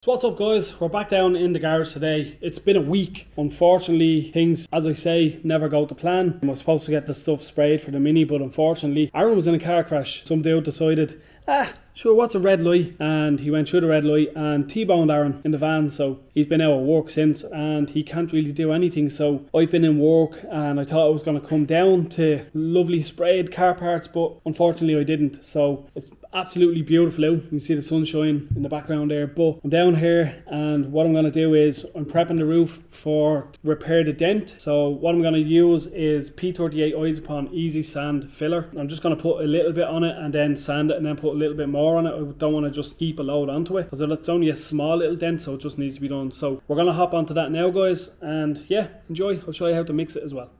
So what's up guys, we're back down in the garage today. It's been a week. Unfortunately, things, as I say, never go to plan. I was supposed to get the stuff sprayed for the Mini, but unfortunately Aaron was in a car crash. Some dude decided, sure, what's a red light? And he went through the red light and T-boned Aaron in the van. So he's been out of work since and he can't really do anything. So I've been in work and I thought I was going to come down to lovely sprayed car parts, but unfortunately I didn't. So it's absolutely beautiful out. You can see the sunshine in the background there, but I'm down here and what I'm going to do is I'm prepping the roof for repair the dent. So what I'm going to use is P38 Isopon Easy Sand Filler. I'm just going to put a little bit on it and then sand it and then put a little bit more on it. I don't want to just heap a load onto it because it's only a small little dent, so it just needs to be done. So we're going to hop onto that now guys, and yeah, enjoy. I'll show you how to mix it as well.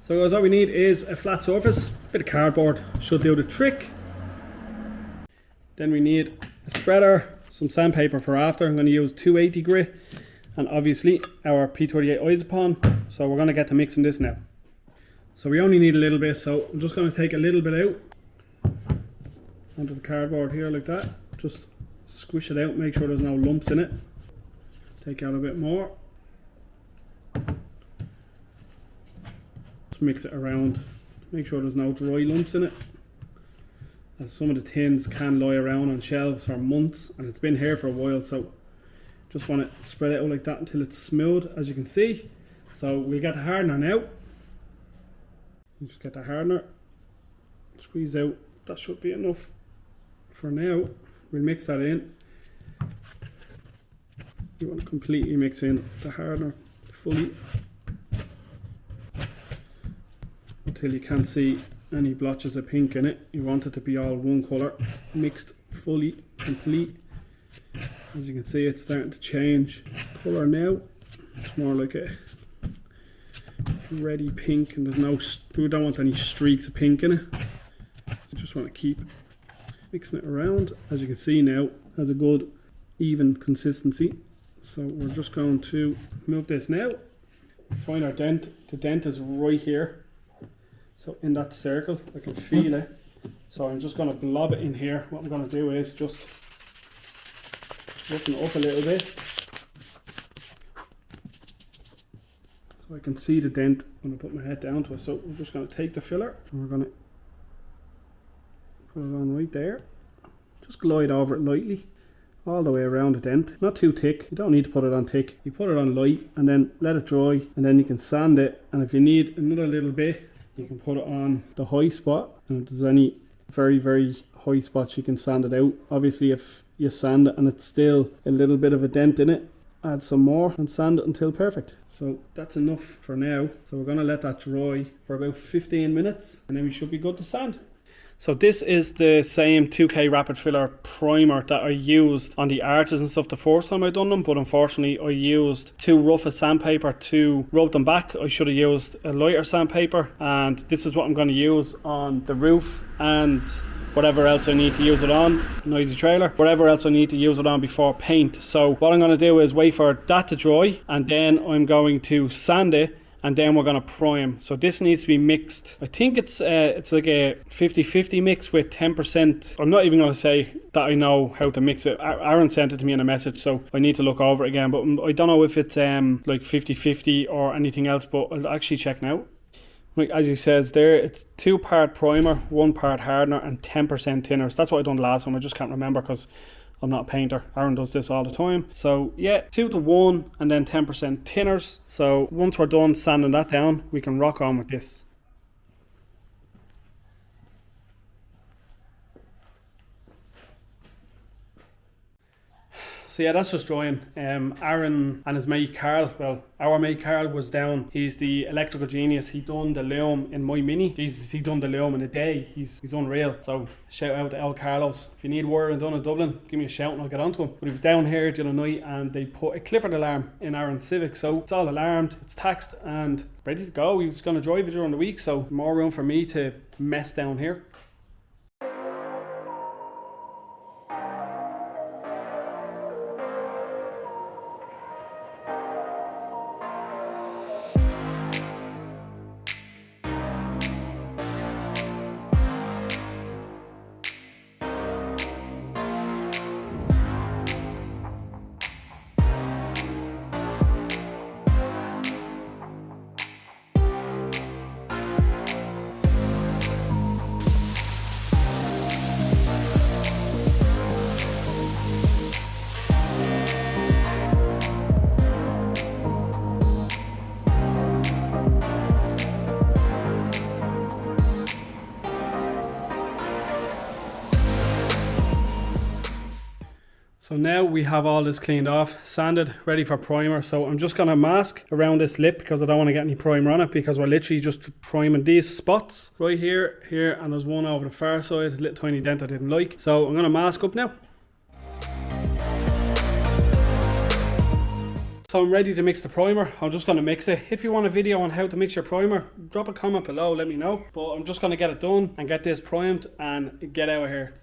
So guys, all we need is a flat surface, a bit of cardboard should do the trick. Then we need a spreader, some sandpaper for after. I'm going to use 280 grit and obviously our P38 Isopon. So we're going to get to mixing this now. So we only need a little bit, so I'm just going to take a little bit out onto the cardboard here like that. Just squish it out, make sure there's no lumps in it. Take out a bit more. Just mix it around, make sure there's no dry lumps in it, as some of the tins can lie around on shelves for months and it's been here for a while. So just want to spread it out like that until it's smooth, as you can see. So we'll get the hardener now. You just get the hardener, squeeze out. That should be enough for now. We'll mix that in. You want to completely mix in the hardener fully until you can't see any blotches of pink in it. You want it to be all one colour, mixed fully, complete. As you can see, it's starting to change colour now. It's more like a reddy pink, and there's no, we don't want any streaks of pink in it. You just want to keep mixing it around. As you can see now, it has a good even consistency. So we're just going to move this now. Find our dent. The dent is right here. So in that circle, I can feel it. So I'm just going to blob it in here. What I'm going to do is just liften it up a little bit, so I can see the dent when I put my head down to it. So we're just going to take the filler and we're going to put it on right there. Just glide over it lightly all the way around the dent. Not too thick. You don't need to put it on thick. You put it on light and then let it dry, and then you can sand it. And if you need another little bit, you can put it on the high spot, and if there's any very high spots, you can sand it out. Obviously if you sand it and it's still a little bit of a dent in it, add some more and sand it until perfect. So that's enough for now. So we're going to let that dry for about 15 minutes and then we should be good to sand. So this is the same 2K Rapid Filler primer that I used on the arches and stuff the first time I done them, but unfortunately I used too rough a sandpaper to rub them back. I should have used a lighter sandpaper, and this is what I'm going to use on the roof and whatever else I need to use it on, noisy trailer, whatever else I need to use it on before paint. So what I'm going to do is wait for that to dry and then I'm going to sand it, and then we're going to prime. So this needs to be mixed. I think it's like a 50-50 mix with 10%. I'm not even going to say that I know how to mix it. Aaron sent it to me in a message, so I need to look over it again. But I don't know if it's like 50-50 or anything else, but I'll actually check now. Like as he says there, it's 2 part primer, 1 part hardener and 10% thinners. That's what I done last time. I just can't remember because I'm not a painter. Aaron does this all the time. So yeah, 2 to 1 and then 10% thinners. So once we're done sanding that down, we can rock on with this. So yeah, that's just drying. Aaron and his mate Carl, well, our mate Carl was down. He's the electrical genius. He done the loom in my Mini. Jesus, he done the loom in a day. He's unreal. So shout out to El Carlos. If you need wiring done in Dublin, give me a shout and I'll get onto him. But he was down here the other night and they put a Clifford alarm in Aaron's Civic. So it's all alarmed, it's taxed and ready to go. He was going to drive it during the week, so more room for me to mess down here. now we have all this cleaned off, sanded, ready for primer. So I'm just gonna mask around this lip because I don't want to get any primer on it, because we're literally just priming these spots right here, here, and there's one over the far side, a little tiny dent I didn't like. So I'm gonna mask up now. So I'm ready to mix the primer. I'm just gonna mix it. If you want a video on how to mix your primer, drop a comment below, let me know. But I'm just gonna get it done and get this primed and get out of here.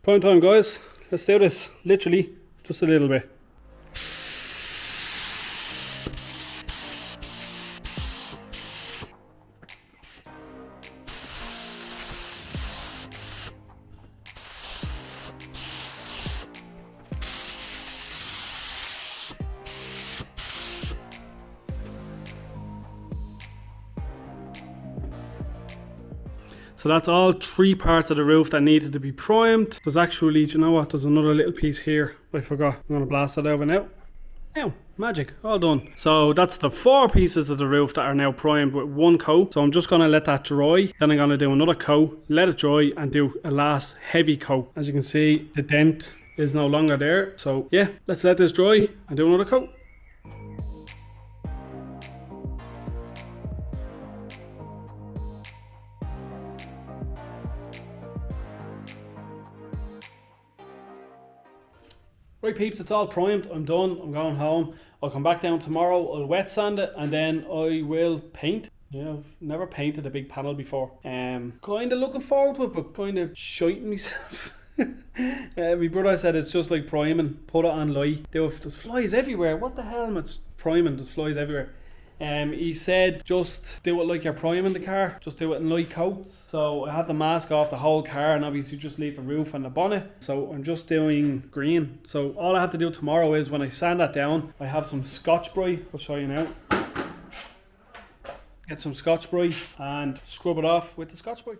Prime time, guys. Let's do this. Literally just a little bit. So that's all 3 parts of the roof that needed to be primed. There's actually, do you know what? There's another little piece here. I forgot. I'm gonna blast that over now. Now, magic, all done. So that's the 4 pieces of the roof that are now primed with 1 coat. So I'm just gonna let that dry. Then I'm gonna do another coat, let it dry, and do a last heavy coat. As you can see, the dent is no longer there. So yeah, let's let this dry and do another coat. Right peeps, it's all primed, I'm done, I'm going home. I'll come back down tomorrow, I'll wet sand it, and then I will paint. Yeah, I've never painted a big panel before. Kind of looking forward to it, but kind of shiting myself. My brother said it's just like priming, put it on light. There's flies everywhere, what the hell, it's priming, there's flies everywhere. He said just do it like you're priming the car, just do it in light coats. So I have to mask off the whole car and obviously just leave the roof and the bonnet. So I'm just doing green. So all I have to do tomorrow is when I sand that down, I have some Scotch-Brite, I'll show you now. Get some Scotch-Brite and scrub it off with the Scotch-Brite.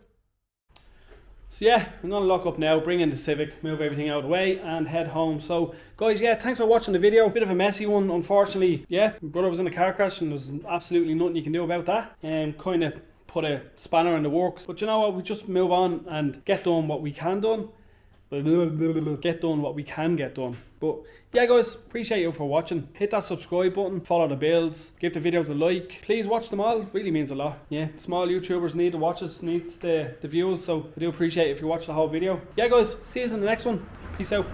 So yeah, I'm gonna lock up now, bring in the Civic, move everything out of the way and head home. So guys, yeah, thanks for watching the video. Bit of a messy one, unfortunately. Yeah, my brother was in a car crash and there's absolutely nothing you can do about that. Kind of put a spanner in the works. But you know what, we just move on and get done what we can done. Get done what we can get done. But yeah guys, appreciate you for watching. Hit that subscribe button, follow the builds, give the videos a like. Please watch them all, really means a lot. Yeah, small YouTubers need the watches, needs the views, so I do appreciate it if you watch the whole video. Yeah guys, see you in the next one. Peace out.